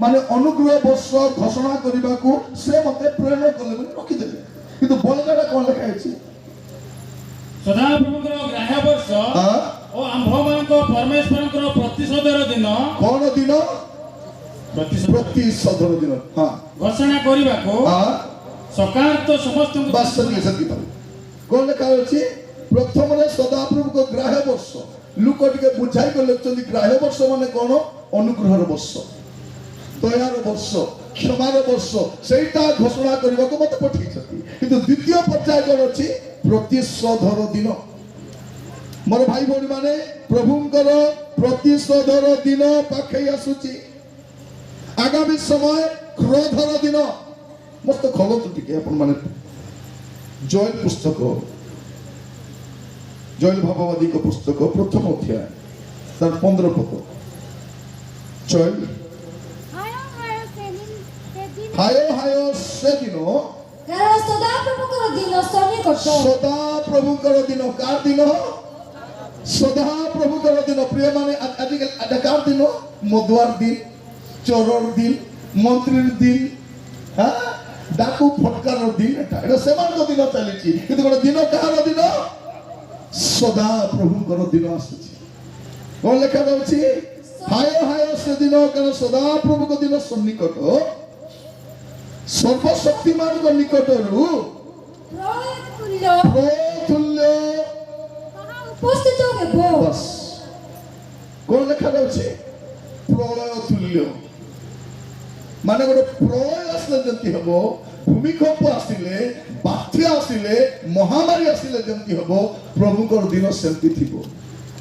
माने अनुग्रह वर्ष घोषणा करने को से मते प्रेरणा कले रखिदेले किंतु बलगाटा कौन लिखा है सदाप्रभुଙ୍କର ଗ୍ରାହ୍ୟ ବର୍ଷ ଓ ଆମ୍ଭମାନଙ୍କ ପରମେଶ୍ୱରଙ୍କର ପ୍ରତିଶୋଧର ଦିନ कौन दिन प्रतिशोधर दिन हाँ ଘୋଷଣା କରିବାକୁ ସକାରାନ୍ତ ସମସ୍ତଙ୍କୁ बस सत्य कौन लिखा है प्रथम सदाप्रभु को ग्राह्य वर्ष लोक टिके बुझाई को लिखुଛନ୍ତି ग्राह्य वर्ष माने कौन अनुग्रहर वर्ष दयार वर्ष क्षमार वर्ष सेटा घोषणा करने को मत पठेई किंतु द्वितीय पर्याय कौन अच्छी प्रतिशोधर दिन मोर भाई भौणी माने प्रभुंकर प्रतिशोधर दिन पाखे आसुची आगामी समय क्रोधर दिन मस्त खोलतु टिके अपन माने जॉयल पुस्तक जॉयल भाववादी को पुस्तक प्रथम अध्याय तार 15 पद जॉयल हायो से दिन कारण सदाप्रभुଙ୍କର ଦିନ ସନ୍ନିକଟ सदाप्रभुଙ୍କର दिन कार दिन सदाप्रभुଙ୍କର दिन प्रिय माने आजिकल कार दिन मधुआर दिन चोरर दिन मंत्रीर दिन हाँ डाकू फटकार दिन एटा सेमान दिन चली किंतु गोटे दिन कार दिन सदाप्रभुଙ୍କର दिन आସୁଛି कौन लिखा जाଉଛି हायो से दिन कारण सदाप्रभुଙ୍କ दिन सन्निकट सर्वशक्तिमान को निकटरू प्रतुल्य उपस्थित हेब बस कौन लिखा जाଉଛି प्रलय तुल्य माने गोटे प्रलय आसले जंती हबो भूमिकंप आसिले बात्या आसिले महामारी आसिले जंती हबो प्रभुकर दिन सेमती थिबो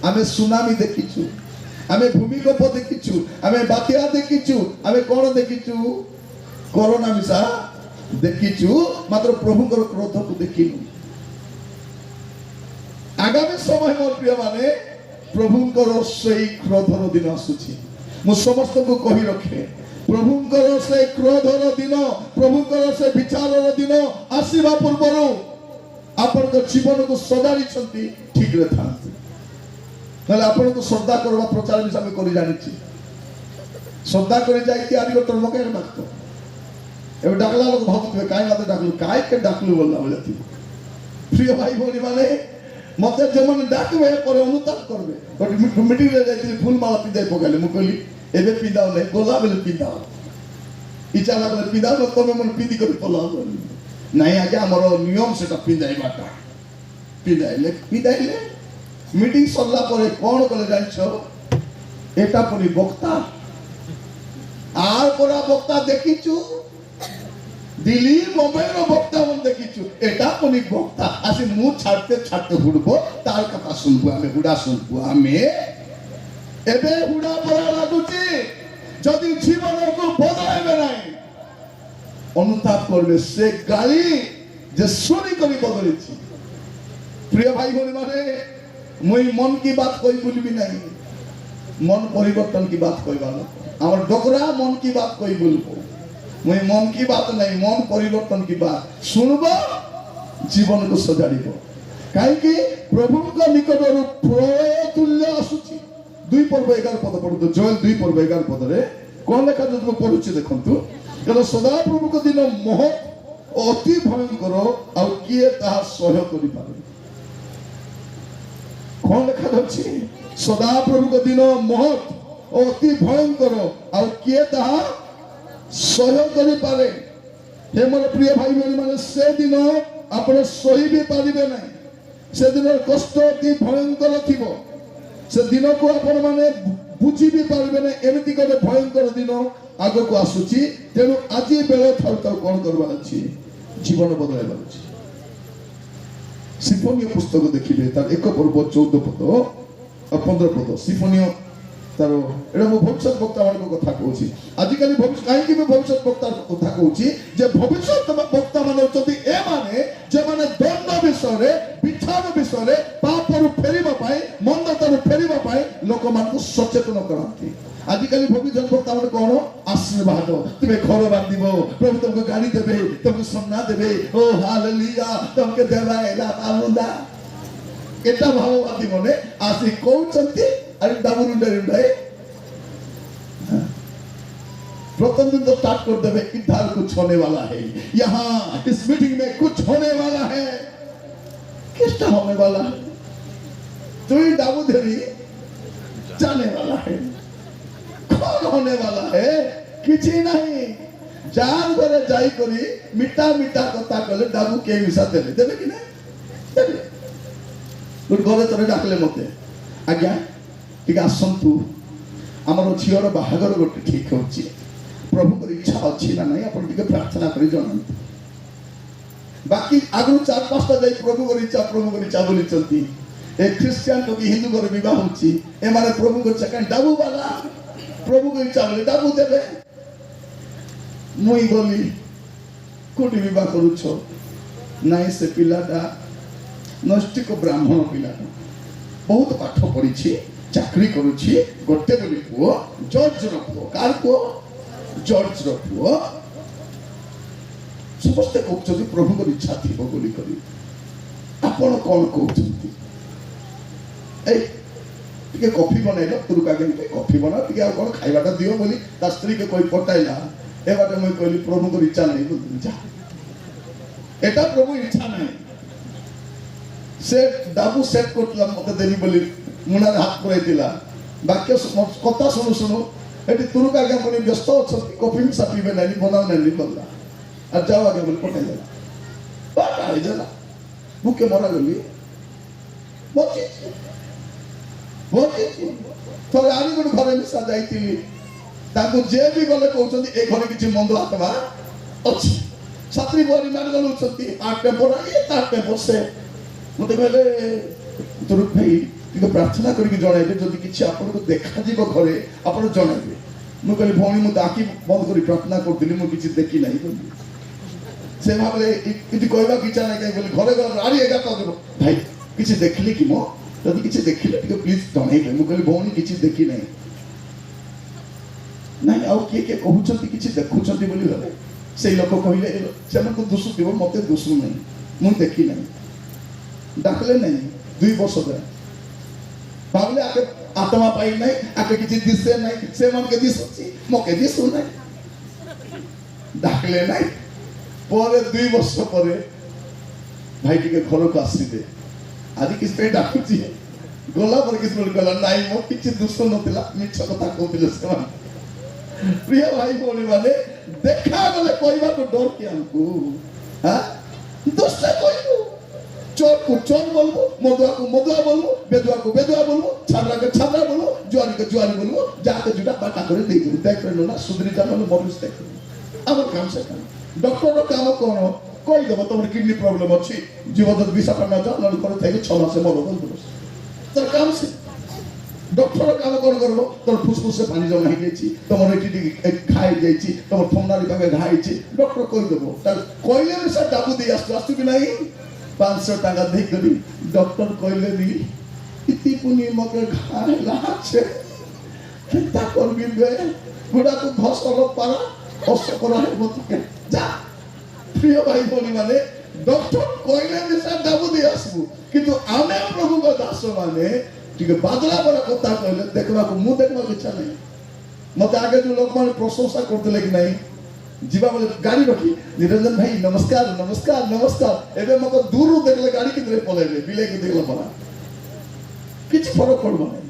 आमे सुनामी देखिछु आमे भूमिकंप देखिछु आमे बात्या देखिछु आमे कोन देखिछु कोरोना मिसा देखिछु मात्र प्रभुकर क्रोध को देखिनु आगामी समय मोर प्रिय माने प्रभुकर सही क्रोधर दिन आसुछि मु समस्त को कहि रखे प्रभुकर से क्रोधर दिन प्रभुकर से विचारर दिन आसीबा पूर्वर आपण को जीवन को सजाड़ी छंती ठीक रे थांती नले आपण को श्रद्धा करबा प्रचार विषय में करि जानि छी श्रद्धा करि जाई कि आदि को मके मागतो एबे डाकला लोग भाबुतबे काई माते डाकलु काई के डाकलु बोलला बोले थी प्रिय भाई भौणी माने मते जमन डाकबे पर अनुताप करबे गोटे मीटिंग रे जाई फूल माला पिदाई पगाले मु कहली एबे पिदाओ नै गोला बेले पिदाओ इच्छा लागले पिदाओ तमे मन पिदी कर पलाओ नहीं आगे हमरो नियम सेटा पिदाई बाटा पिदाइले मीटिंग सरला परे कोन कले जाइछो एटा परी वक्ता आर परा वक्ता देखिछु दिल्ली मुंबई रो वक्ता मन देखिछु एटा परी वक्ता आसी मु छाड़ते हुडबो तार कथा सुनबो आमे हुडा सुनबो आमे एबे हुडा परा लागुची जदि जीवन को बदलाइबे नाही अनुताप करबे से गाली जे सुनी करी बदलिछि प्रिय भाई भौणी माने मुई मन की बात कोई बोलबी नहीं मन परिवर्तन की बात कहबा हमर डोकरा मन की बात कोई बोलबो मुई मन की बात नहीं मन परिवर्तन की बात सुनबो जीवन को सजाड़िबो काहे कि प्रभु का निकट प्रलय तुल्य आसुची 2 पर्व 11 पद पढतो जोएल 2 पर्व 11 पद रे कोन लेखा जो पढुची देखंतु कारण सदाप्रभु को दिन महत् अति भयंकर आ किए ताहा सहय करि पारे कोन लेखा अछि सदाप्रभु को दिन महत् अति भयंकर आ किए ताहा सहय करि पारे हे मोर प्रिय भाई बहन माने से दिन आपण सही भी पारिबे नै से दिन कष्ट अति भयंकर थिबो से दिन को आपण माने बुझी भी पारिबे नै एमिति गोटे भयंकर दिन आगो को आसुची तेनु आजि बेले थाउ थाउ कोन करबा अछि जीवन बदलाइबा अछि सिम्फोनी पुस्तक देखिबे तार 1 पर्व 14 पद और 15 पद सिम्फोनी तार एटा मो भविष्य वक्ता मानको कथा कहूची आजिकली भविष्य काहे कि भविष्य वक्ता कथा कहूची जे भविष्य वक्ता माने होचती ए माने जे माने दंड विषय रे विचार विषय रे पापरु फेरिबा पाए मंदतारु फेरिबा पाए लोक मानको सचेतन करंती आजिकली भविष्य वक्ता माने कोन आशीर्वाद तुमे घर बांधिबो प्रभु तुमको गाड़ी देबे तुमको सोना देबे ओ हालेलुया तुमके देबा एला आनंदा एटा भाववादी माने आसी कहउचंती अरे दाबुरुंडा रुंडाए प्रथम दिन तो स्टार्ट कर देवे इधर कुछ होने वाला है, यहाँ इस मीटिंग में कुछ होने वाला है। किसका होने वाला है? तो ही दाऊदेरी जाने वाला है। कौन होने वाला है? किसी नहीं। जान घरे जाई करी मिठा मिठा कथा कले दाबू के मिसा देले देबे कि नहीं देबे। गुड घरे तोरे डाकले मते आज्ञा ठीक आसंतु आमर झीवर बाहागर गोटे ठीक होची प्रभु इच्छा अच्छी ना नहीं अपन टिके प्रार्थना करी जणांतु। बाकी आगु 4-5टा जाई प्रभु इच्छा बोली चलती ए क्रिश्चियन तो की हिंदू घर विवाह होची ए माने प्रभु को चकन डाबू वाला प्रभु को इच्छा बोले डाबू देबे। मुई बोली कोटी विवाह करूछ नाई से पिलाटा नष्टिक ब्राह्मण पिलाटा बहुत पाठ पढ़ी चाकरी करुछि गोटे बोली पुओ जज रो पुओ कार पुओ जज रो पुओ समस्त कहउछथि प्रभु को इच्छा थिबो बोली करी आपण कोन कहउछथि ए टिके कॉफी बनाइलो तुरुका के कॉफी बना टिके आ कोन खाइबाटा दियो बोली ता स्त्री के कोई पटाइला ए बाटे मैं कहली प्रभु को इच्छा नहीं बोल जा एटा प्रभु इच्छा नहीं से दाबू सेट करतला मते देनी बोली मुना हाथ पुराई दिला बाक्य कथा सुनु सुनु एटी तुरुका के बोली व्यस्त अछती कॉफी सापीबे नहीं बनाव नहीं बोलला आ जाओ आगे बोली पटाई देला पटाई देला मुके मरा गली मोची थोड़े आनी गुड घरे मिसा जाइतिली ताको जे भी गले कहउछंती ए घरे किछि मंद आत्मा अछि छात्री बोरी मान गलुछंती आ टेम्पोरा ये ता टेम्पो से मते कहले तुरुक भाई टिके प्रार्थना करिक जणाइबे जदि किछि आपन को देखा जीव घरे आपन जणाइबे। मु कहली भौणी मु आखि बंद करी प्रार्थना करदिली मु किछि देखि नाही बोली से भाबले इति कहबा किछा नाही बोली घरे घर आरी एगाटा देबो भाई किछि देखली कि मो जदि किछि देखिले टिके प्लीज जणाइबे। मु कहली भौणी किछि देखि नाही नहीं आउ किए कहउछंती किछि देखुछंती बोली गले से लोक कहिले से मन को दोष दिबो मते दोष नहीं मु देखि नहीं डाकले नहीं 2 वर्ष बे भाबले आके आत्मा पाई नहीं आके किछि दिसे नहीं से मन के दिसछि मके दिसु नहीं डाकले नहीं परे 2 वर्ष परे भाई के घर को आसीबे आदि किस पे डाकुछि गोला पर किस बोल गला नहीं मो किछि दोष नथिला मिछ कथा कहतिले से प्रिय भाई बोली माने देखा गले कहबा को डर के हमको हां दोस्त कहबो चोर को चोर बोलबो मदुआ को मदुआ बोलबो बेदुआ को बेदुआ बोलबो छाबरा को छाबरा बोलबो जुआरी को जुआरी बोलबो जाके जुटा बाटा करे दे दे देख रे ना सुधरी जा माने मरुस देख हमर काम से काम डॉक्टर रो काम कोन कहि देबो तोर किडनी प्रॉब्लम अछि जीवदत विषापन न जा लड़ करे थाई 6 मास मरो बोल तर काम से डॉक्टर काम कोन करबो तोर फुसफुस से पानी जमा हे जाईची तमर एटी खाई जाईची तमर थमनारी पाके घाईची डॉक्टर कहि देबो त कहले रे से दाबू दे आस्तु कि नहीं 500 टाका दे करी डॉक्टर कहले नी इति पुनी मके घाय लाछे चिंता कर बिबे गुडा को घसलो पारा अस करा है मत जा प्रिय भाई बोली माने डॉक्टर कहले नी से दाबू दे आसबु किंतु आमे प्रभु को दास माने टिके बादला बड़ा कथा कहले देखबा को मु देखबा इच्छा नहीं मते आगे जो लोग माने प्रशंसा करते कि नहीं जीवा बोले गाड़ी रखी निरंजन भाई नमस्कार नमस्कार नमस्कार एबे मको दूर देखले गाड़ी कितरे पलेले बिले के देखला पड़ा किछ फरक पड़बो नहीं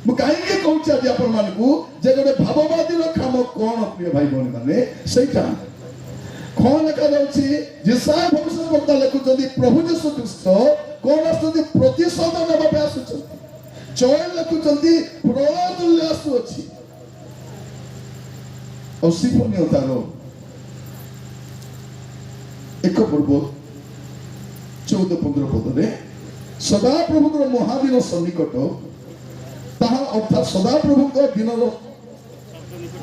मु काहे के कहउछ जे अपन मान को जे गोटे भाववादी रो काम कोन प्रिय भाई बोली माने सेटा कोन लेखा जाउछि जिसाय भविष्य वक्ता लेखुछथि प्रभु यीशु ख्रीस्त कोन आस्तुति प्रतिशोध नेबा पे आसुछथि जोएल लेखुछथि प्रलय आसु अछि और सिफोनियो तारो एक पर्व 14-15 पद रे सदा प्रभु को महादिन सन्निकट ताहा अर्थात सदा प्रभु को दिन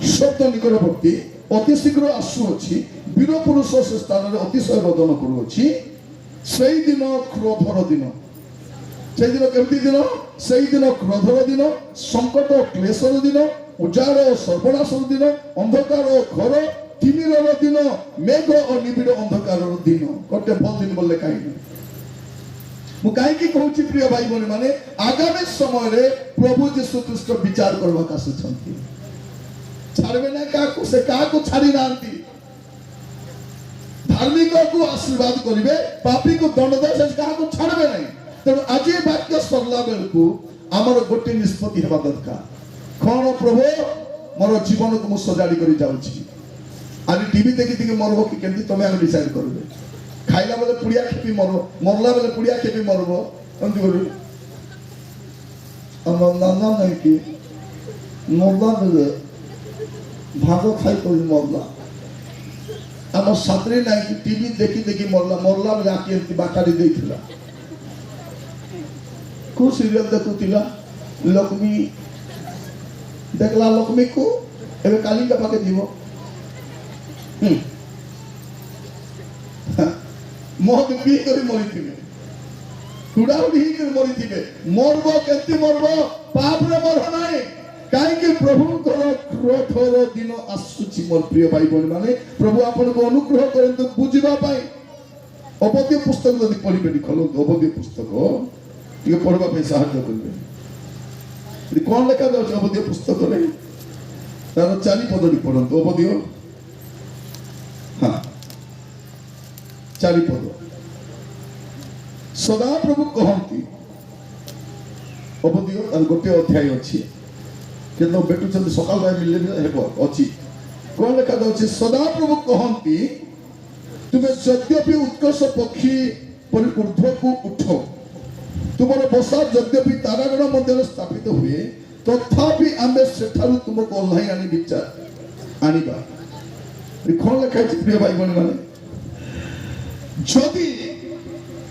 शब्द निकटवर्ती अति शीघ्र आसु अछि वीर पुरुष से स्थान रे अतिशय रोदन करू अछि सेई दिन क्रोधर दिन सेई दिन केमती दिन सेई दिन क्रोधर दिन संकट क्लेशर दिन उजाड़ सर्वनाशर दिन अंधकार घर तिमिरर दिन मेघ और निबिड़ अंधकार दिन गोटे भल दिन बोले कहीं मु कहीं कहूँ प्रिय भाई बोली माने आगामी समय रे प्रभु यीशु ख्रीस्ट विचार करवा आसुछंती ଛାଡ଼ିବେ ନାହିଁ କାହାକୁ, ସେ କାହାକୁ ଛାଡ଼ି ନାହାନ୍ତି। ଧାର୍ମିକକୁ ଆଶୀର୍ବାଦ କରିବେ, ପାପୀକୁ ଦଣ୍ଡ ଦେବେ, ସେ କାହାକୁ ଛାଡ଼ିବେ ନାହିଁ। ତେଣୁ ଆଜି ଏ ବାକ୍ୟ ସରିଲା ବେଳକୁ ଆମର ଗୋଟେ ନିଷ୍ପତ୍ତି ହେବା ଦରକାର। କ'ଣ ପ୍ରଭୁ ମୋର ଜୀବନକୁ ମୁଁ ସଜାଡ଼ି କରି ଯାଉଛି। ଆଜି ଟିଭି ଦେଖି ଦେଖି ମରବ କି କେମିତି ତମେ ଆମେ ଡିସାଇଡ୍ କରିବେ। ଖାଇଲା ବେଳେ ପୁଡ଼ିଆ ଖେପି ମରବ, ମରଲା ବେଳେ ପୁଡ଼ିଆ ଖେପି ମରବ, ଏମିତି କରିବେ। ଆମ ନାନା ନାହିଁ କି ମରଲା ବେଳେ ଭାଗ ଖାଇ କରି ମରଲା। ଆମ ସାଥିରେ ନାହିଁ କି ଟିଭି ଦେଖି ଦେଖି ମରଲା, ମରଲା ବେଳେ ଆଖି ଏମିତି ବାକାଡ଼ି ଦେଇଥିଲା। କୋଉ ସିରିଏଲ ଦେଖୁଥିଲା? ଲକ୍ଷ୍ମୀ ଦେଖିଲା ଲକ୍ଷ୍ମୀକୁ, ଏବେ କାଲିକା ପାଖେ ଯିବ। ମଦ ପିଇ କରି ମରିଥିବେ, ହୁଡ଼ାହୁଡ଼ି ହେଇକରି ମରିଥିବେ। ମରବ କେମିତି ମରବ? ପାପରେ ମର ନାହିଁ। କାହିଁକି? ପ୍ରଭୁଙ୍କର କ୍ରୋଧର ଦିନ ଆସୁଛି। ମୋର ପ୍ରିୟ ଭାଇ ଭଉଣୀ ମାନେ, ପ୍ରଭୁ ଆପଣଙ୍କୁ ଅନୁଗ୍ରହ କରନ୍ତୁ ବୁଝିବା ପାଇଁ। ଅବଧି ପୁସ୍ତକ ଯଦି ପଢିବେନି, ଖୋଲନ୍ତୁ ଅବଧି ପୁସ୍ତକ, ଟିକେ ପଢିବା ପାଇଁ ସାହାଯ୍ୟ କରିବେ। କ'ଣ ଲେଖାଯାଉଛି ଅବଧି ପୁସ୍ତକରେ? ତାର 4 ପଦଟି ପଢନ୍ତୁ। ଅବଧି 4 ପଦ। ସଦାପ୍ରଭୁ କହନ୍ତି, ଅବଧି ଗୋଟେ ଅଧ୍ୟାୟ ଅଛି, କିନ୍ତୁ ବେଟୁଛନ୍ତି ସକାଳ ପାଇଁ ମିଳିଲେ ହେବ ଅଛି। କ'ଣ ଲେଖାଯାଉଛି? ସଦାପ୍ରଭୁ କହନ୍ତି, ତୁମେ ଯଦ୍ୟପି ଉତ୍କର୍ଷ ପକ୍ଷୀ ପରି ଊର୍ଦ୍ଧ୍ୱକୁ ଉଠ, ତୁମର ବସା ଯଦ୍ୟପି ତାରାଗଣ ମଧ୍ୟରେ ସ୍ଥାପିତ ହୁଏ, ତଥାପି ଆମେ ସେଠାରୁ ତୁମକୁ ଓହ୍ଲାଇ ଆଣି ବିଚାର ଆଣିବା। କ'ଣ ଲେଖା ହେଇଛି ପ୍ରିୟ ଭାଇ ଭଉଣୀ ମାନେ? ଯଦି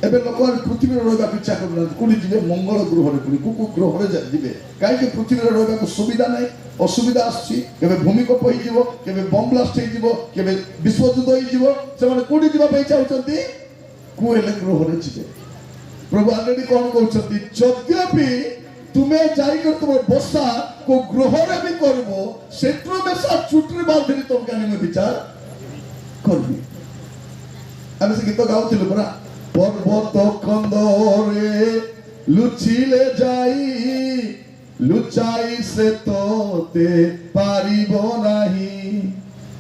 ଏବେ ଲୋକମାନେ ପୃଥିବୀରେ ରହିବାକୁ ଇଚ୍ଛା କରୁନାହାନ୍ତି, କୋଉଠି ଯିବେ? ମଙ୍ଗଳ ଗ୍ରହରେ, କୋଉ ଗ୍ରହରେ ଯିବେ? କାହିଁକି? ପୃଥିବୀରେ ରହିବାକୁ ସୁବିଧା ନାହିଁ, ଅସୁବିଧା ଆସୁଛି। କେବେ ଭୂମିକମ୍ପ ହେଇଯିବ, କେବେ ବମ୍ ବ୍ଲାଷ୍ଟ ହେଇଯିବ, କେବେ ବିଶ୍ୱଯୁଦ୍ଧ ହେଇଯିବ। ସେମାନେ କୋଉଠି ଯିବା ପାଇଁ ଚାହୁଁଛନ୍ତି? କୋଉ ହେଲେ ଗ୍ରହରେ ଯିବେ। ପ୍ରଭୁ ଅଲରେଡି କ'ଣ କହୁଛନ୍ତି? ଯଦ୍ୟପି ତୁମେ ଯାଇକରି ତୁମର ବସା କୋଉ ଗ୍ରହରେ ବି କରିବ, ସେଠୁ ବେଶା ଚୁଟିରେ ବାନ୍ଧିକି ତମକୁ ଆଣି ବିଚାର କରିବି। ଆମେ ସେ ଗୀତ ଗାଉଥିଲୁ ପରା, পর্বত খন্দরে লুচিলে যাই, লুচাই সে তোতে পারিব নাহি,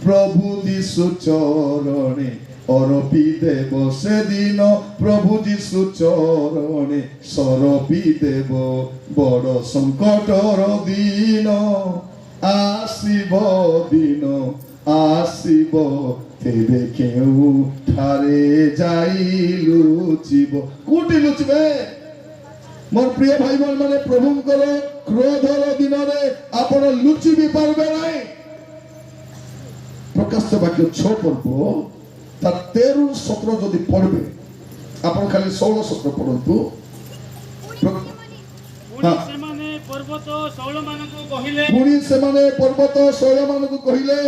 প্রভু যিশু চরণে অরপি দেব সেদিন, প্রভু যিশু চরণে সরপি দেব, বড় সংকটর দিন আসিব, দিন আসিব, তেবে কেউ ঠারে যাই লুচিব। কোটি লুচিবে? মোর প্রিয় ভাই বোন মানে, প্রভুঙ্কর ক্রোধর দিନରେ আপন লুচি বি পারবে নাই। প্রকাশ্য বাক্য 6 পর্ব তার 13-17 যদি পড়বে, আপন খালি 16-17 পড়ন্তু। ସେମାନେ ପର୍ବତ ଶୈଳ ମାନଙ୍କୁ କହିଲେ, ପୁଣି ସେମାନେ ପର୍ବତ ଶୈଳ ମାନଙ୍କୁ କହିଲେ,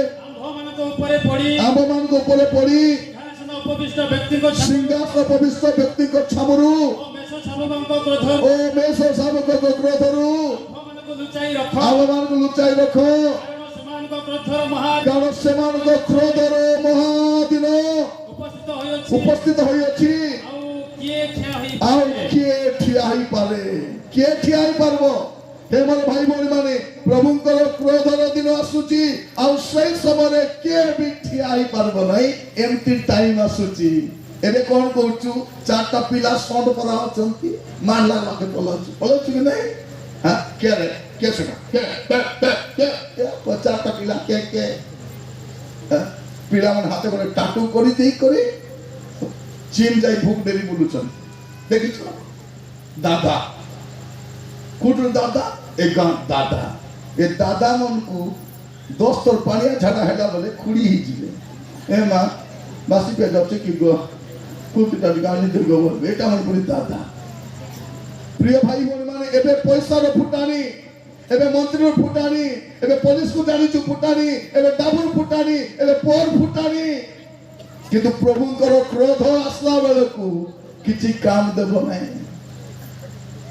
ଆମ୍ଭମାନଙ୍କ ଉପରେ ପଡ଼ି, ଆମ୍ଭମାନଙ୍କ ଉପରେ ପଡ଼ି, ସିଂହାସନ ଉପବିଷ୍ଟ ବ୍ୟକ୍ତିଙ୍କ ସିଂହାସନ ଉପବିଷ୍ଟ ବ୍ୟକ୍ତିଙ୍କ ଛାମରୁ ଓ ମେଷ ଶାବକଙ୍କ କ୍ରୋଧରୁ, ଓ ମେଷ ଶାବକଙ୍କ କ୍ରୋଧରୁ ଆମ୍ଭମାନଙ୍କୁ ଲୁଚାଇ ରଖ, ଆମ୍ଭମାନଙ୍କୁ ଲୁଚାଇ ରଖ, କାରଣ ସେମାନଙ୍କ କ୍ରୋଧର ମହା କାରଣ ସେମାନଙ୍କ କ୍ରୋଧର ମହାଦିନ ଉପସ୍ଥିତ ହୋଇଅଛି। ଆଉ କିଏ ଠିଆ ହେଇପାରେ? କିଏ ଠିଆ ହେଇପାରିବ? हे मोर भाई भौणी माने, प्रभुंकर क्रोधर दिन आसुची, आउ सेई समୟରେ किए भी ठिया ही पारबो नाही। एमती टाइम आसुची। एबे कोन कहूचु? 4टा पिला सॉन्ड पर आछंती, मारला लागे बोलाछु कि नहीं? हां के रे के सुना के 50टा पिला के पिला मन हाथे करे टाटू करी देई करे चीन जाई भूख देरी बोलुछन। देखिछ दादा कुटुर दादा एक दादा, ये दादा मन को 10 तोर पानिया झाड़ा हेला बोले खुड़ी ही जिले ए मां बासी पे जाउछे कि गो कुटिटा गानी दे गो बेटा मन पुरी दादा। प्रिय भाई भौणी माने, एबे पैसा रो फुटानी, एबे मंत्री रो फुटानी, एबे पुलिस को जानी छु फुटानी, एबे डाबुर फुटानी, एबे पोर फुटानी, किंतु प्रभुंकर क्रोध आसला बेले को किछि काम देबो नाही।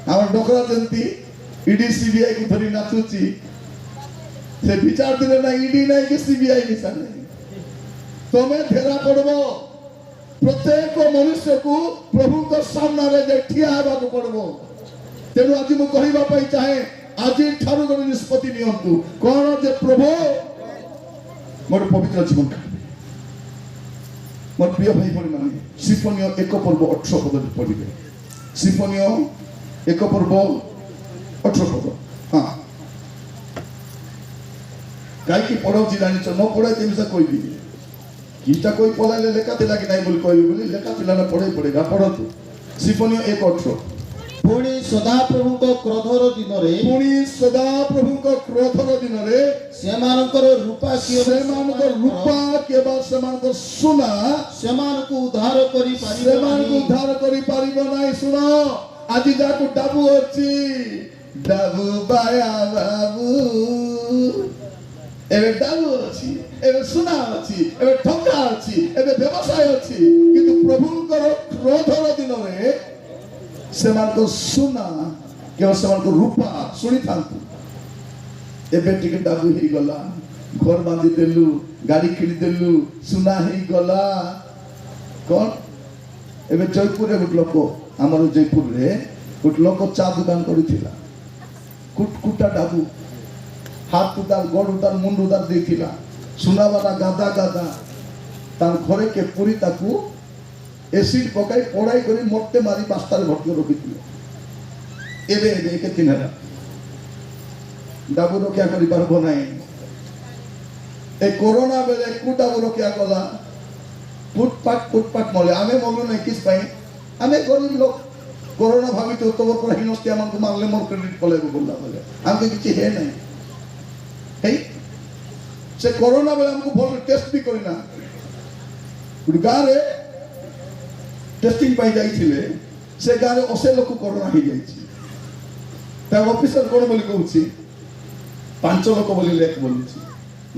আমার ডোকরা জয়ন্তী ইডি সিবিআই को ধরি নাচুছি, সে বিচার দিলে না ইডি নাই কি সিবিআই বিচার নাই। তুমি ধরা পড়ব। প্রত্যেক মনুষ্যକୁ প্রভুଙ୍କ ସାମ୍ନାରେ ଯେ ଠିଆ ହେବାକୁ ପଡିବ। ତେଣୁ ଆଜି ମୁଁ କହିବା ପାଇଁ ଚାହେଁ, ଆଜି ଠାରୁ ଗୋଟେ ନିଷ୍ପତ୍ତି ନିଅନ୍ତୁ। କ'ଣ ଯେ ପ୍ରଭୁ ମୋର ପବିତ୍ର ଜୀବନ କାଟିବେ। ମୋର ପ୍ରିୟ ଭାଇ ଭଉଣୀମାନେ, ସିଫୋନିୟ 1 ପର୍ବ 18 ପଦରେ ପଢ଼ିବେ। ସିଫୋନିୟ 1 ପର୍ବ 18 ପଦ। ହଁ, କାହିଁକି ପଢ଼ାଉଛି ଜାଣିଛ? ନ ପଢ଼ାଇ ଜିନିଷ କହିବି କିଟା କହି ପଢ଼ାଇଲେ ଲେଖା ଥିଲା କି ନାହିଁ ବୋଲି କହିବି ବୋଲି ଲେଖା ଥିଲା ନା ପଢ଼େଇ ପଢ଼େଇକା ପଢ଼ନ୍ତୁ। ସିଫୋନିୟ 1:18। ପୁଣି ସଦାପ୍ରଭୁଙ୍କ କ୍ରୋଧର ଦିନରେ ପୁଣି ସଦାପ୍ରଭୁଙ୍କ କ୍ରୋଧର ଦିନରେ ସେମାନଙ୍କର ରୂପା ସେମାନଙ୍କ ରୂପା କିମ୍ବା ସେମାନଙ୍କ ସୁନା ସେମାନଙ୍କୁ ଉଦ୍ଧାର କରିପାରିବ ସେମାନଙ୍କୁ ନାହିଁ। ଉଦ୍ଧାର କରିପାରିବ ନାହିଁ। ଶୁଣ, ଆଜି ଯାହାକୁ ଡାବୁ ଅଛି, ଡାବୁ ବାୟା ବାବୁ, ଏବେ ଡାବୁ ଅଛି, ଏବେ ସୁନା ଅଛି, ଏବେ ଟଙ୍କା ଅଛି, ଏବେ ବ୍ୟବସାୟ ଅଛି, କିନ୍ତୁ ପ୍ରଭୁଙ୍କର କ୍ରୋଧର ଦିନରେ ସେମାନଙ୍କ ସୁନା କେବଳ ସେମାନଙ୍କ ରୂପା ଶୁଣିଥାନ୍ତୁ। ଏବେ ଟିକେ ଡାବୁ ହେଇଗଲା, ଘର ବାନ୍ଧିଦେଲୁ, ଗାଡ଼ି କିଣିଦେଲୁ, ସୁନା ହେଇଗଲା। କ'ଣ? ଏବେ ଜୟପୁରରେ ଗୋଟେ ଲୋକ, ଆମର ଜୟପୁରରେ ଗୋଟେ ଲୋକ ଚା ଦୋକାନ କରିଥିଲା। କୁଟକୁଟା ଡାବୁ, ହାତ ଉଦାର, ଗୋଡ଼ ଉଦାର, ମୁଣ୍ଡ ଉଦାର ଦେଇଥିଲା, ସୁନାବାଲା ଗାଦା ଗାଦା। ତାର ଘରେ କେ ପୁରୀ ତାକୁ ଏସିଡ୍ ପକାଇ ପୋଡ଼ାଇ କରି ମତେ ମାରି ବାସ୍ତାରେ ଭର୍ତ୍ତି ରଖିଥିଲେ। ଏବେ କେତେ ଦିନ ହେଲା ଡାବୁ ରକ୍ଷା କରିପାରିବ ନାହିଁ। ଏ କରୋନା ବେଲେ କୁ ଡାବୁ ରକ୍ଷା କଲା? ଫୁଟପାଟ ମଲେ। ଆମେ ମଲୁ ନାହିଁ କିସ୍ ପାଇଁ? ଆମେ ଗରିବ ଲୋକ। କରୋନା ଭାବିଛୁ ତମ ପୁରା ହିନସ୍ତି ଆମକୁ ମାରଲେ ମୋର କ୍ରେଡିଟ୍ ପଳେଇବ ବୋଲା ବୋଲେ ଆମକୁ କିଛି ହେ ନାହିଁ। ହେଇ ସେ କରୋନା ବେଲେ ଆମକୁ ଭଲ ଟେଷ୍ଟ ବି କରିନା। ଗୋଟେ ଗାଁରେ টেস্টিং পাই যাইছিলে, সে গাঁরে 80 লোক করোনা হয়ে যাইছি। তার অফিসার কোন বলি কହୁছি 5 লোক বলি লেখ বলছি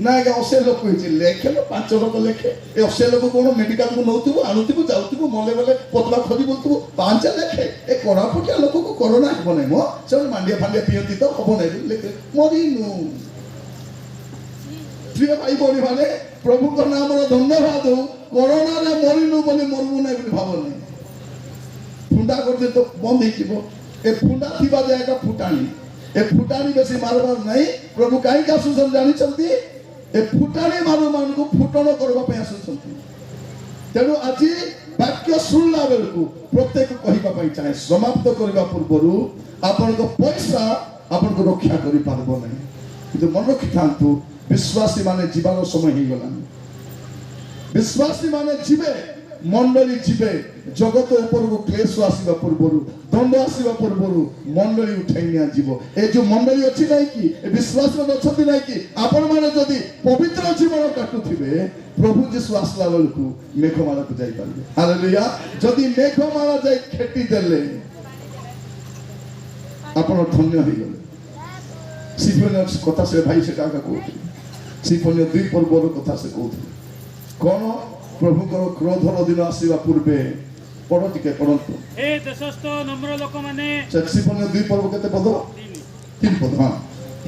না, আগে 80 লোক হয়েছে লেখে না, 5 লোক লেখে। এই 80 লোক কোন মেডিকাল কু নৌথিব, আনুথিব, যাউথিব, মলে মলে পতলা খোঁজি বলথিব, 5 লেখে। এ কোরাপুটিয়া লোক কু করোনা হব নাই মো, সে মান্ডিয়া ফান্ডিয়া পিয়ন্তি তো হব নাই লেখে মরিনু। প্রিয় ভাই ভଉଣୀ ମାନେ, ପ୍ରଭୁଙ୍କ ନାମର ଧନ୍ୟବାଦ ହଉ। କରୋନାରେ ମରିନୁ ବୋଲି ମରିବୁ ନାହିଁ ବୋଲି ଭାବ ନାହିଁ। ଫୁଣ୍ଡା କରିଦେ ତ ବନ୍ଦ ହେଇଯିବ। ଏ ଫୁଣ୍ଡା ଥିବା ଜାଗା ଫୁଟାଣି, ଏ ଫୁଟାଣି ବେଶୀ ମାରବାର ନାହିଁ। ପ୍ରଭୁ କାହିଁକି ଆସୁଛନ୍ତି ଜାଣିଛନ୍ତି? ଏ ଫୁଟାଣି ମାନଙ୍କୁ ଫୁଟଣ କରିବା ପାଇଁ ଆସୁଛନ୍ତି। ତେଣୁ ଆଜି ବାକ୍ୟ ଶୁଣିଲା ବେଳକୁ ପ୍ରତ୍ୟେକ କହିବା ପାଇଁ ଚାହେଁ, ସମାପ୍ତ କରିବା ପୂର୍ବରୁ ଆପଣଙ୍କ ପଇସା ଆପଣଙ୍କୁ ରକ୍ଷା କରିପାରିବ ନାହିଁ। କିନ୍ତୁ ମନେ ରଖିଥାନ୍ତୁ, ବିଶ୍ୱାସୀ ମାନେ ଯିବାର ସମୟ ହେଇଗଲାଣି। ବିଶ୍ୱାସୀ ମାନେ ଯିବେ, ମଣ୍ଡଳୀ ଯିବେ। ଜଗତ ଉପରକୁ କ୍ଲେଶ ଆସିବା ପୂର୍ବରୁ, ଦଣ୍ଡ ଆସିବା ପୂର୍ବରୁ ମଣ୍ଡଳୀ ଉଠାଇ ନିଆଯିବ। ଏ ଯୋଉ ମଣ୍ଡଳୀ ଅଛି ନାହିଁ କି, ଏ ବିଶ୍ୱାସୀ ମାନେ ଅଛନ୍ତି ନାହିଁ କି, ଆପଣ ମାନେ ଯଦି ପବିତ୍ର ଜୀବନ କାଟୁଥିବେ, ପ୍ରଭୁ ଯୀଶୁ ଆସିଲା ବେଳକୁ ମେଘମାଳାକୁ ଯାଇପାରିବେ। ହାଲେଲୁୟା। ଯଦି ମେଘମାଳା ଯାଇ ଖେଟି ଦେଲେ ଆପଣ ଧନ୍ୟ ହେଇଗଲେ। ସିଫୋନିୟ କଥା ସେ ଭାଇ ସେଟା କହୁଥିଲେ। ସିଫୋନିୟ 2 ପର୍ବର କଥା ସେ କହୁଥିଲେ। କ'ଣ? ପ୍ରଭୁଙ୍କର କ୍ରୋଧର ଦିନ ଆସିବା ପୂର୍ବେ, ପଢ଼ ଟିକେ ପଢ଼ନ୍ତୁ। ହେ ଦେଶସ୍ଥ ନମ୍ର ଲୋକମାନେ, ସିଫୋନିୟ 2 ପର୍ବ କେତେ ପଦ? 3 ପଦ। ହଁ।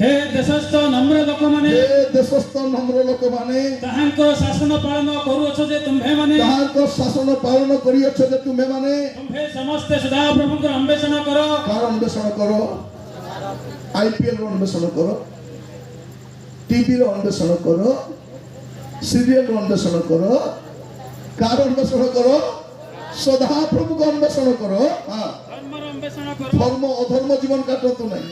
ହେ ଦେଶସ୍ଥ ନମ୍ର ଲୋକମାନେ, ଏ ଦେଶସ୍ଥ ନମ୍ର ଲୋକମାନେ, ତାହାଙ୍କ ଶାସନ ପାଳନ କରୁଅଛ ଯେ ତୁମ୍ଭେମାନେ, ତାହାଙ୍କ ଶାସନ ପାଳନ କରିଅଛ ଯେ ତୁମେମାନେ, ତୁମ୍ଭେ ସମସ୍ତେ ସଦାପ୍ରଭୁଙ୍କର ଅନ୍ୱେଷଣ କର। କାହାର ଅନ୍ୱେଷଣ କର? IPL ର ଅନ୍ୱେଷଣ କର, ଟିଭି ର ଅନ୍ୱେଷଣ କର, ସିରିଏଲ ର ଅନ୍ୱେଷଣ କର। କାହାର ଅନ୍ୱେଷଣ କର? ସଦାପ୍ରଭୁଙ୍କ ଅନ୍ୱେଷଣ କର। ହଁ, ଧର୍ମର ଅନ୍ୱେଷଣ କର। ଧର୍ମ ଅଧର୍ମ ଜୀବନ କାଟନ୍ତୁ ନାହିଁ।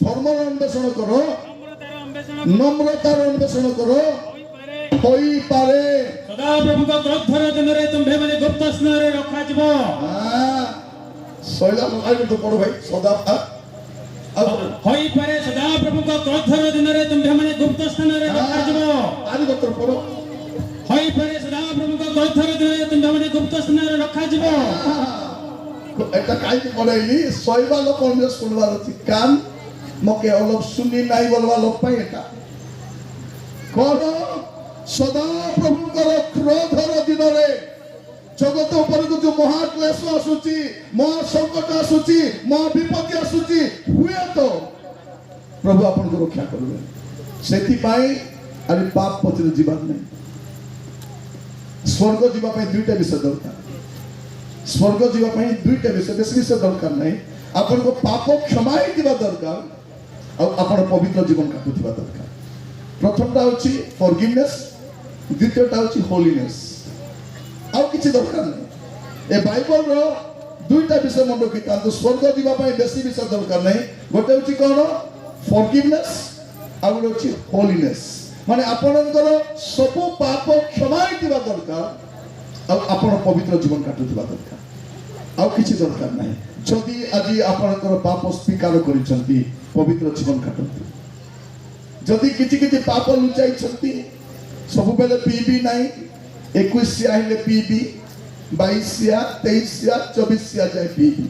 ଧର୍ମର ଅନ୍ୱେଷଣ କର, নম্রতার ଅନ୍ୱେଷଣ নম্রତାର ଅନ୍ୱେଷଣ କର। ହୋଇପାରେ। ହୋଇପାରେ। ସଦାପ୍ରଭୁଙ୍କ କ୍ରୋଧର ଦିନରେ ତୁମ୍ଭେମାନେ ଗୁପ୍ତ ସ୍ନେହରେ ରଖାଯିବ। ଶୈଳା ଆଇଲେ ତ ପଢ ଭାଇ। ସଦା ହୋଇପାରେ ସଦାପ୍ରଭୁଙ୍କ କ୍ରୋଧର ଦିନରେ ତୁମ୍ଭେମାନେ ଗୁପ୍ତ ସ୍ଥାନରେ ରଖାଯିବ। ଆରି ଦତ୍ତର ପଢ। ହୋଇପାରେ ସଦାପ୍ରଭୁଙ୍କ କ୍ରୋଧର ଦିନରେ ତୁମ୍ଭେମାନେ ଗୁପ୍ତ ସ୍ଥାନରେ ରଖାଯିବ। এটা কাইতে পড়াইলি শৈবা লোক অন্য শুনবার আছে। কান মকে অলপ শুনি নাই বলবা লোক পাই। এটা কোন সদা প্রভুଙ୍କର ক্রোধর দিନରେ জগত উপরକୁ ଯୋଉ ମହାକ୍ଲେଶ ଆସୁଛି, ମହା ସଂକଟ ଆସୁଛି, ମହା ବିପତ୍ତି ଆସୁଛି, ହୁଏତ ପ୍ରଭୁ ଆପଣଙ୍କୁ ରକ୍ଷା କରିବେ। ସେଥିପାଇଁ ଆରେ ପାପ ପଛରେ ଯିବାର ନାହିଁ। ସ୍ୱର୍ଗ ଯିବା ପାଇଁ 2ଟା ବିଷୟ ଦରକାର। ସ୍ୱର୍ଗ ଯିବା ପାଇଁ 2ଟା ବିଷୟ, ବେଶୀ ବିଷୟ ଦରକାର ନାହିଁ। ଆପଣଙ୍କ ପାପ କ୍ଷମା ହେଇଥିବା ଦରକାର, ଆଉ ଆପଣ ପବିତ୍ର ଜୀବନ କାଟୁଥିବା ଦରକାର। ପ୍ରଥମଟା ହେଉଛି ଫରଗିଭନେସ୍, ଦ୍ୱିତୀୟଟା ହେଉଛି ହୋଲିନେସ୍। ଆଉ କିଛି ଦରକାର ନାହିଁ। ଏ ବାଇବଲର ଦୁଇଟା ବିଷୟ ମନେ ରଖିଥାନ୍ତୁ। ସ୍ୱର୍ଗ ଯିବା ପାଇଁ ବେଶୀ ବିଷୟ ଦରକାର ନାହିଁ। ଗୋଟେ ହେଉଛି କ'ଣ? ଫରଗିଭନେସ୍, ଆଉ ଗୋଟେ ହେଉଛି ହୋଲିନେସ୍। ମାନେ ଆପଣଙ୍କର ସବୁ ପାପ କ୍ଷମା ହେଇଥିବା ଦରକାର, ଆଉ ଆପଣ ପବିତ୍ର ଜୀବନ କାଟୁଥିବା ଦରକାର। ଆଉ କିଛି ଦରକାର ନାହିଁ। ଯଦି ଆଜି ଆପଣଙ୍କର ପାପ ସ୍ୱୀକାର କରିଛନ୍ତି, ପବିତ୍ର ଜୀବନ କାଟନ୍ତୁ। ଯଦି କିଛି କିଛି ପାପ ଲୁଚାଇଛନ୍ତି, ସବୁବେଳେ ପିଇବି ନାହିଁ, 21 ହେଲେ ପିଇବି, 22, 23, 24 ଯାଏ ପିଇବି।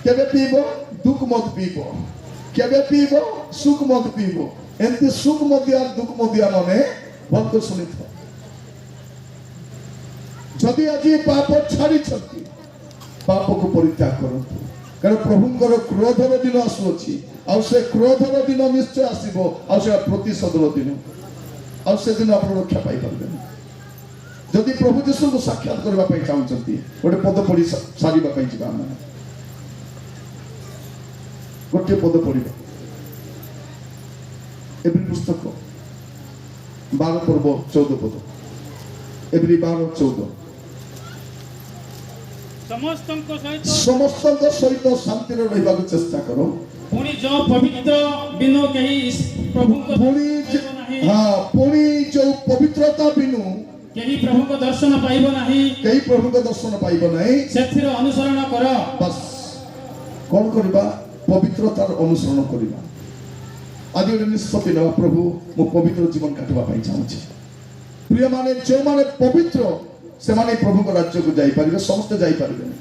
କେବେ ପିଇବ? ଦୁଃଖ ମଦ ପିଇବ। କେବେ ପିଇବ? ସୁଖ ମଦ ପିଇବ। ଏମିତି ସୁଖ ମଦିଆ ଦୁଃଖ ମଦିଆ ମାନେ ଭଲ ଶୁଣିଥାଅ। ଯଦି ଆଜି ପାପ ଛାଡ଼ିଛନ୍ତି, ପାପକୁ ପରିତ୍ୟାଗ କରନ୍ତୁ। କାରଣ ପ୍ରଭୁଙ୍କର କ୍ରୋଧର ଦିନ ଆସୁଅଛି, ଆଉ ସେ କ୍ରୋଧର ଦିନ ନିଶ୍ଚୟ ଆସିବ, ଆଉ ସେଟା ପ୍ରତିଶୋଧର ଦିନ, ଆଉ ସେଦିନ ଆପଣ ରକ୍ଷା ପାଇପାରିବେନି। ଯଦି ପ୍ରଭୁ ଯୀଶୁଙ୍କୁ ସାକ୍ଷାତ କରିବା ପାଇଁ ଚାହୁଁଛନ୍ତି, ଗୋଟେ ପଦ ପଢି ସାରିବା ପାଇଁ ଯିବା। ଆମେ ଗୋଟିଏ ପଦ ପଢିବା। ଏଭ୍ରି ପୁସ୍ତକ 12 ପର୍ବ 14 ପଦ। ଏଭ୍ରି 12:14। ସମସ୍ତଙ୍କ ସହିତ ଶାନ୍ତିରେ ରହିବାକୁ ଚେଷ୍ଟା କର। ପୁଣି ଯେଉଁ ପବିତ୍ର ବିନୁ କେହି ପ୍ରଭୁଙ୍କ ପୁଣି ଯୋଉ ପବିତ୍ରତା ବିନୁ କେହି ପ୍ରଭୁଙ୍କ ଦର୍ଶନ ପାଇବ ନାହିଁ, କେହି ପ୍ରଭୁଙ୍କ ଦର୍ଶନ ପାଇବ ନାହିଁ, ସେଥିର ଅନୁସରଣ କର। ବାସ୍ କ'ଣ କରିବା? ପବିତ୍ରତାର ଅନୁସରଣ କରିବା। ଆଜି ଗୋଟେ ନିଷ୍ପତ୍ତି ନେବା, ପ୍ରଭୁ ମୁଁ ପବିତ୍ର ଜୀବନ କାଟିବା ପାଇଁ ଚାହୁଁଛି। ପ୍ରିୟମାନେ, ଯେଉଁମାନେ ପବିତ୍ର ସେମାନେ ପ୍ରଭୁଙ୍କ ରାଜ୍ୟକୁ ଯାଇପାରିବେ। ସମସ୍ତେ ଯାଇପାରିବେନି।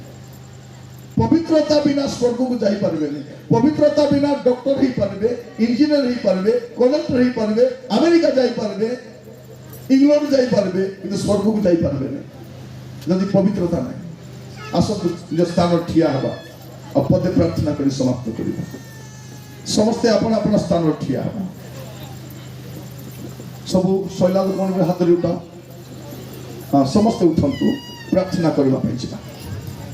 ପବିତ୍ରତା ବିନା ସ୍ୱର୍ଗକୁ ଯାଇପାରିବେନି। ପବିତ୍ରତା ବିନା ଡକ୍ଟର ହେଇପାରିବେ, ଇଞ୍ଜିନିୟର ହେଇପାରିବେ, କଲେକ୍ଟର ହେଇପାରିବେ, ଆମେରିକା ଯାଇପାରିବେ, ଇଂଲଣ୍ଡ ଯାଇପାରିବେ, କିନ୍ତୁ ସ୍ୱର୍ଗକୁ ଯାଇପାରିବେନି ଯଦି ପବିତ୍ରତା ନାହିଁ। ଆସନ୍ତୁ ନିଜ ସ୍ଥାନ ଠିଆ ହେବା ଆଉ ପଦେ ପ୍ରାର୍ଥନା କରି ସମାପ୍ତ କରିବା। ସମସ୍ତେ ଆପଣ ଆପଣ ସ୍ଥାନ ଠିଆ ହେବା। ସବୁ ଶୈଲା ଲୋକମାନଙ୍କର ହାତରେ ଉଠାଅ। ସମସ୍ତେ ଉଠନ୍ତୁ, ପ୍ରାର୍ଥନା କରିବା ପାଇଁ ଯିବା।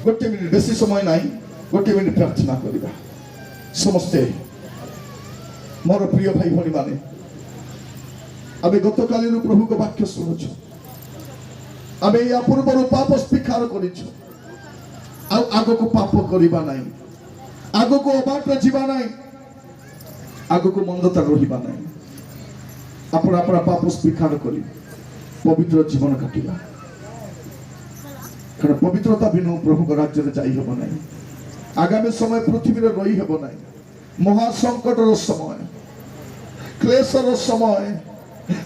ଗୋଟେ ମିନିଟ୍, ବେଶୀ ସମୟ ନାହିଁ, ଗୋଟେ ମିନିଟ୍ ପ୍ରାର୍ଥନା କରିବା। ସମସ୍ତେ ମୋର ପ୍ରିୟ ଭାଇ ଭଉଣୀ ମାନେ, ଆମେ ଗତକାଲିରୁ ପ୍ରଭୁଙ୍କ ବାକ୍ୟ ଶୁଣୁଛୁ। ଆମେ ୟା ପୂର୍ବରୁ ପାପ ସ୍ୱୀକାର କରିଛୁ, ଆଉ ଆଗକୁ ପାପ କରିବା ନାହିଁ, ଆଗକୁ ଅବାଟରେ ଯିବା ନାହିଁ, ଆଗକୁ ମନ୍ଦତା ରହିବା ନାହିଁ। ଆପଣ ଆପଣ ପାପ ସ୍ୱୀକାର କରି ପବିତ୍ର ଜୀବନ କାଟିବା। କାରଣ ପବିତ୍ରତା ବିନୁ ପ୍ରଭୁଙ୍କ ରାଜ୍ୟରେ ଯାଇ ହେବ ନାହିଁ। ଆଗାମୀ ସମୟ ପୃଥିବୀରେ ରହି ହେବ ନାହିଁ। ମହାସଙ୍କଟର ସମୟ, କ୍ଲେଶର ସମୟ,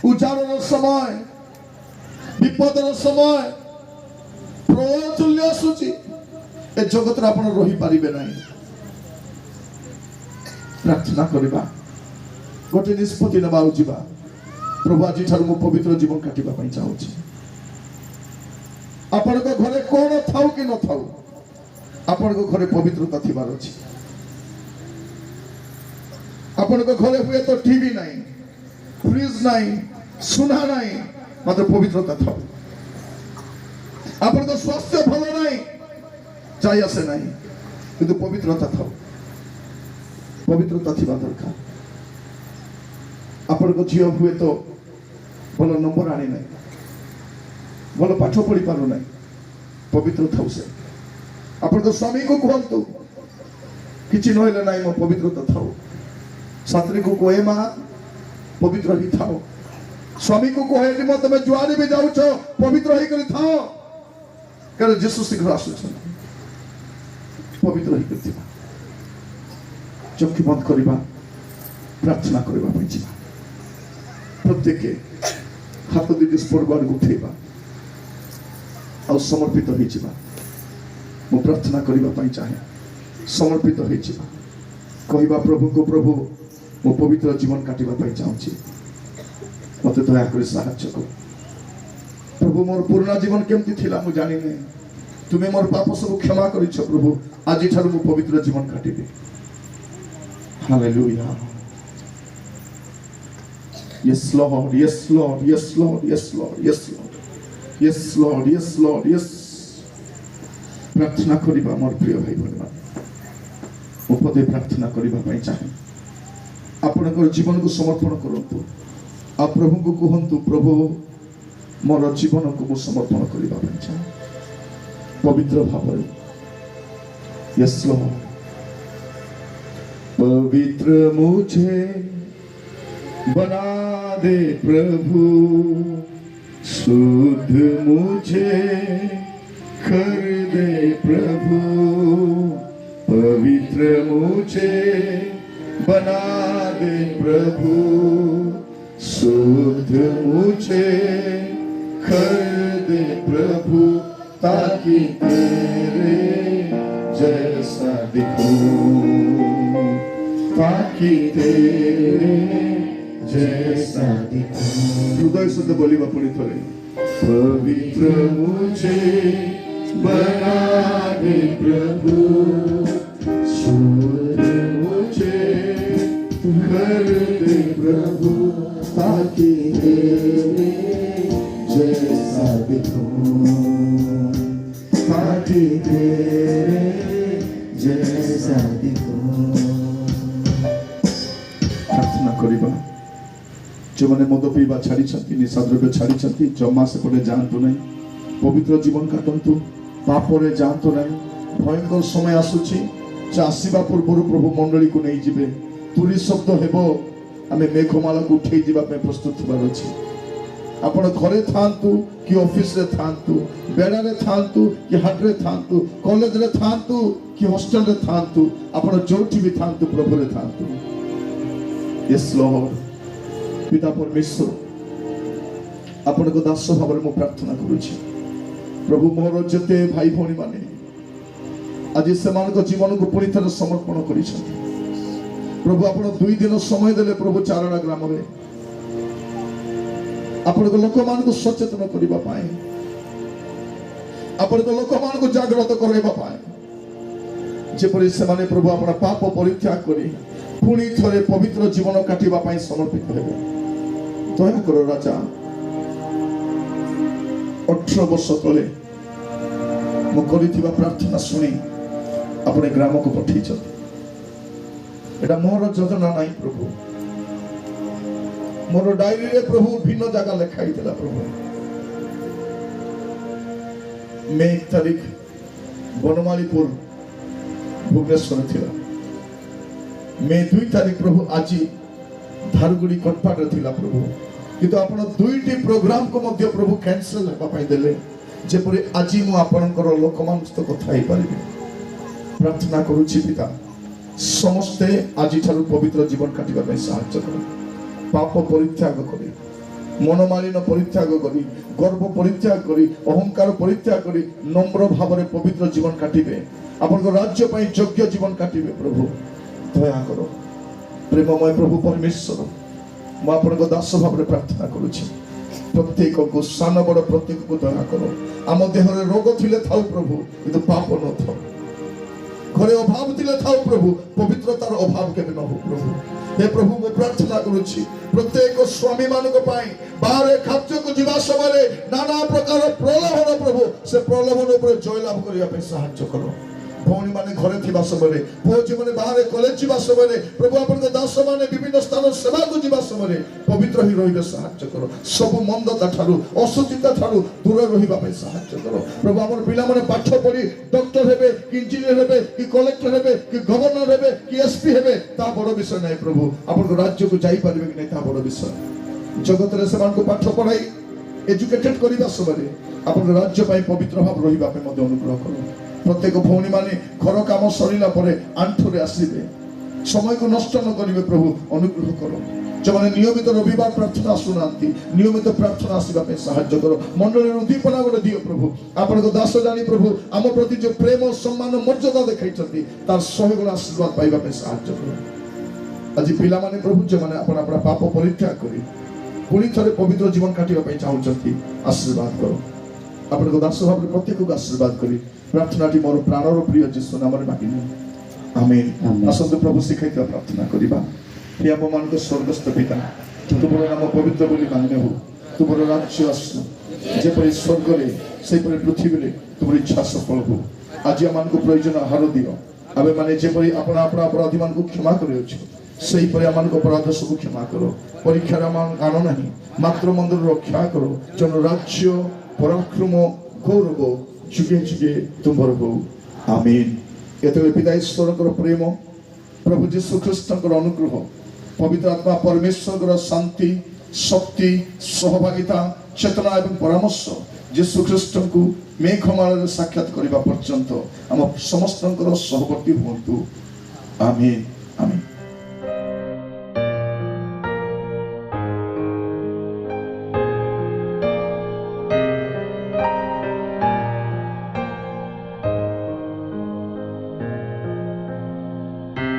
ଉଜାଡ଼ର ସମୟ, ବିପଦର ସମୟ, ପ୍ରଳୟ ତୁଲ୍ୟ ଆସୁଛି। ଏ ଜଗତରେ ଆପଣ ରହିପାରିବେ ନାହିଁ। ପ୍ରାର୍ଥନା କରିବା, ଗୋଟେ ନିଷ୍ପତ୍ତି ନେବା ଆଉ ଯିବା। ପ୍ରଭୁ ଆଜିଠାରୁ ମୁଁ ପବିତ୍ର ଜୀବନ କାଟିବା ପାଇଁ ଚାହୁଁଛି। ଆପଣଙ୍କ ଘରେ କ'ଣ ଥାଉ କି ନଥାଉ, ଆପଣଙ୍କ ଘରେ ପବିତ୍ରତା ଥିବାର ଅଛି। ଆପଣଙ୍କ ଘରେ ହୁଏତ ଟିଭି ନାହିଁ, ଫ୍ରିଜ ନାହିଁ, ସୁନା ନାହିଁ, ମାତ୍ର ପବିତ୍ରତା ଥାଉ। ଆପଣଙ୍କ ସ୍ୱାସ୍ଥ୍ୟ ଭଲ ନାହିଁ, ଯାଇ ଆସେ ନାହିଁ, କିନ୍ତୁ ପବିତ୍ରତା ଥାଉ। ପବିତ୍ରତା ଥିବା ଦରକାର। ଆପଣଙ୍କ ଝିଅ ହୁଏତ ଭଲ ନମ୍ବର ଆଣି ନାହିଁ, ଭଲ ପାଠ ପଢି ପାରୁନାହିଁ, ପବିତ୍ର ଥାଉ ସେ। ଆପଣଙ୍କ ସ୍ୱାମୀକୁ କୁହନ୍ତୁ, କିଛି ନହେଲେ ନାହିଁ, ମୋ ପବିତ୍ରତା ଥାଉ। ସାତ୍ରୀକୁ କୁହେ, ମା ପବିତ୍ର ହେଇ ଥାଅ। ସ୍ୱାମୀକୁ କୁହେ, ମୋ ତମେ ଯୁଆଡେ ବି ଯାଉଛ ପବିତ୍ର ହେଇକରି ଥାଅ, କାରଣ ଯୀଶୁ ଶୀଘ୍ର ଆସୁଛନ୍ତି। ପବିତ୍ର ହେଇକରି ଥିବା। ଚକ୍ଷୁ ବନ୍ଦ କରିବା, ପ୍ରାର୍ଥନା କରିବା ପାଇଁ ଯିବା। ପ୍ରତ୍ୟେକ ହାତ ଦୁଇଟି ସ୍ପର୍ଗ ଆଡ଼କୁ ଉଠେଇବା ଆଉ ସମର୍ପିତ ହେଇଯିବା। ମୁଁ ପ୍ରାର୍ଥନା କରିବା ପାଇଁ ଚାହେଁ। ସମର୍ପିତ ହେଇଯିବା, କହିବା ପ୍ରଭୁଙ୍କୁ, ପ୍ରଭୁ ମୁଁ ପବିତ୍ର ଜୀବନ କାଟିବା ପାଇଁ ଚାହୁଁଛି, ମୋତେ ଦୟାକରି ସାହାଯ୍ୟ କର। ପ୍ରଭୁ ମୋର ପୁରୁଣା ଜୀବନ କେମିତି ଥିଲା ମୁଁ ଜାଣିନି, ତୁମେ ମୋର ପାପ ସବୁ କ୍ଷମା କରିଛ। ପ୍ରଭୁ ଆଜିଠାରୁ ମୁଁ ପବିତ୍ର ଜୀବନ କାଟିବି। Hallelujah. Yes Lord, yes Lord, yes Lord, yes Lord, yes Lord, yes Lord, yes Lord, yes। ପ୍ରାର୍ଥନା କରିବା ମୋର ପ୍ରିୟ ଭାଇ ଭଉଣୀମାନେ, ମୁଁ ପଦେ ପ୍ରାର୍ଥନା କରିବା ପାଇଁ ଚାହେଁ। ଆପଣଙ୍କର ଜୀବନକୁ ସମର୍ପଣ କରନ୍ତୁ ଆଉ ପ୍ରଭୁଙ୍କୁ କୁହନ୍ତୁ, ପ୍ରଭୁ ମୋର ଜୀବନକୁ ମୁଁ ସମର୍ପଣ କରିବା ପାଇଁ ଚାହେଁ ପବିତ୍ର ଭାବରେ। Yes Lord. पवित्र मुझे बना दे प्रभु, शुद्ध मुझे कर दे प्रभु। पवित्र मुझे बना दे प्रभु, शुद्ध मुझे कर दे प्रभु, ताकि तेरे जैसा दिखूं, ताकि तेरे जैसा दिखूं। हृदय से तो बोली पुणी थोड़े। पवित्र मुझे बना दे प्रभु, शुद्ध मुझे कर दे प्रभु, ताकि तेरे जैसा दिखूं, ताकि तेरे जैसा दिखूं। प्रार्थना करिबा। जो मैंने मद पीवा छाड़ी निशा द्रव्य छाड़ी जमा सेपटे जातु ना, पवित्र जीवन काटतु, पापरे जातु ना। भयंकर समय आसुची आसवा पूर्व प्रभु मंडली को नहीं जिबे। तुरी शब्द हेब आम मेघमाला को उठे जावाई प्रस्तुत होबार अछि। आपण घरे थांतु कि ऑफिस रे थांतु, बेड़ा रे थांतु कि हाट रे थांतु, कॉलेज रे थांतु कि हॉस्टल रे थांतु, आपण जोठी भी थांतु प्रभु रे थांतु। Yes Lord. पिता परमेश्वर आपण को दास भाव में प्रार्थना करुछि प्रभु। मोर जते भाई भौणी माने आज से जीवन को पुणी थर समर्पण कर प्रभु। आप 2 दिन समय देले प्रभु चारणा ग्राम रे आपण लोक मान को सचेतन करबा पाए, आपण लोक मान को जागृत करबा पाए, जेपरि से माने प्रभु आपण पाप परित्याग करी पुणी थरे पवित्र जीवन काटिबा पाए समर्पित हेबे। दया करो राजा। 18 वर्ष तले मु करिथिबा प्रार्थना सुनी अपने ग्राम को पठेई छथि। एटा मोर योजना नाही प्रभु, मोर डायरी रे प्रभु भिन्न जगह लिखाई दिला प्रभु। मे 1 तारीख बनमालीपुर भुवनेश्वर थिला। मे 2 तारीख प्रभु आज धारगुड़ी कटपाट थिला प्रभु। किंतु आपण 2टी प्रोग्राम को मध्य प्रभु कैंसिल हेबा पाई देले, जेपरि आज मु आपणकर लोकमान सहित कथा हेई परिबे। प्रार्थना करूछि पिता, समस्ते आज ठारू पवित्र जीवन काटिबा पाई सहायता करो। पाप परित्याग करी, मनमालिन परित्याग करी, गर्व परित्याग करी, अहंकार परित्याग करी नम्र भाव में पवित्र जीवन काटिबे। आपन राज्य पाई योग्य जीवन काटिबे प्रभु। दया करो प्रेममय प्रभु परमेश्वर। मु आपन को दास भाव में प्रार्थना करूछि प्रत्येक को सान बड़ प्रत्येक को दया करो। आम देह रे रोग थिले थाउ प्रभु, किंतु पाप न थाउ। घरे अभाव थिले थाउ प्रभु, पवित्रतार अभाव केबे न हो प्रभु। हे प्रभु मु प्रार्थना करूछि प्रत्येक स्वामी मानक पाई बाहर खाद्य को जीवा समय नाना प्रकार प्रलोभन प्रभु से प्रलोभन ऊपर जयलाभ करिया पे सहायता करो। भौणी माने घरे थिबा समय, पुओ जी माने बाहर कॉलेज जीवा समय प्रभु आपन दास माने विभिन्न स्थान सेवा को जीवा समय पवित्र ही रहिबे सहायता करो। सब मंदता ठारू असुचिता ठारू दूर रहिबा पे सहायता करो प्रभु। हमर पिला माने पाठ पढ़ी डॉक्टर हेबे कि इंजीनियर हेबे कि कलेक्टर हेबे कि गवर्नर हेबे कि एसपी हेबे ता बड़ विषय नै प्रभु। आपन राज्य को जाई परिबे कि नै ता बड़ विषय। जगत रे समान को पाठ पढ़ाई एजुकेटेड करिबा समय आपन राज्य पाई पवित्र भाव रहिबा पे मध्य अनुग्रह करो। प्रत्येक भौणी माने घर काम सरिला परे आंठुरे आसीबे, समय को नष्ट न करिवे प्रभु अनुग्रह करो। जो माने नियमित रविवार प्रार्थना सुनांती नियमित प्रार्थना आसीबा पे सहायता करो। मंडली उद्दीपना गोटे दियो प्रभु। आपन को दास जानी प्रभु आम प्रति जो प्रेम सम्मान मर्यादा देखाइछथि तार 100 गुण आशीर्वाद पाइबा पे सहायता करो। आज पिला माने प्रभु जो माने अपन अपन पाप परित्याग करी पुणी थरे पवित्र जीवन काटिबा पे चाहुछथि आशीर्वाद करो। आपन को दास भाव प्रत्येक को आशीर्वाद करी प्रार्थनाटी मोर प्राणर प्रिय जीसु नाम रे मागिनी आमेन। आसंत प्रभु शिखाइता प्रार्थना करिबा। हे आप मान को स्वर्गस्थ पिता तुमर नाम पवित्र बोली मान्य हो, तुमर राज्य आसु जेपरि स्वर्ग रे सेपरि पृथ्वी रे तुमर इच्छा सफल हो। आज मान को प्रयोजन आहार दियो। आबे माने जेपरि अपना अपना अपराधी मान को क्षमा करियो ସେହିପରି ଆମମାନଙ୍କ ଅପରାଧ ସବୁ କ୍ଷମା କର। ପରୀକ୍ଷାରେ ଆମମାନଙ୍କୁ ଆଣ ନାହିଁ, ମାତ୍ର ମନ୍ଦିର ରକ୍ଷା କର। ଜନ ରାଜ୍ୟ ପରାକ୍ରମ ଗୌରବ ଯୁଗେ ଯୁଗେ ତୁମର ହଉ। ଆମିନ୍। ଏତେବେଳେ ପିତା ଈଶ୍ୱରଙ୍କର ପ୍ରେମ, ପ୍ରଭୁ ଯୀଶୁ ଖ୍ରୀଷ୍ଟଙ୍କର ଅନୁଗ୍ରହ, ପବିତ୍ର ଆତ୍ମା ପରମେଶ୍ୱରଙ୍କର ଶାନ୍ତି, ଶକ୍ତି, ସହଭାଗିତା, ଚେତନା ଏବଂ ପରାମର୍ଶ ଯୀଶୁ ଖ୍ରୀଷ୍ଟଙ୍କୁ ମେଘମାଳରେ ସାକ୍ଷାତ କରିବା ପର୍ଯ୍ୟନ୍ତ ଆମ ସମସ୍ତଙ୍କର ସହବର୍ତ୍ତୀ ହୁଅନ୍ତୁ। ଆମିନ୍।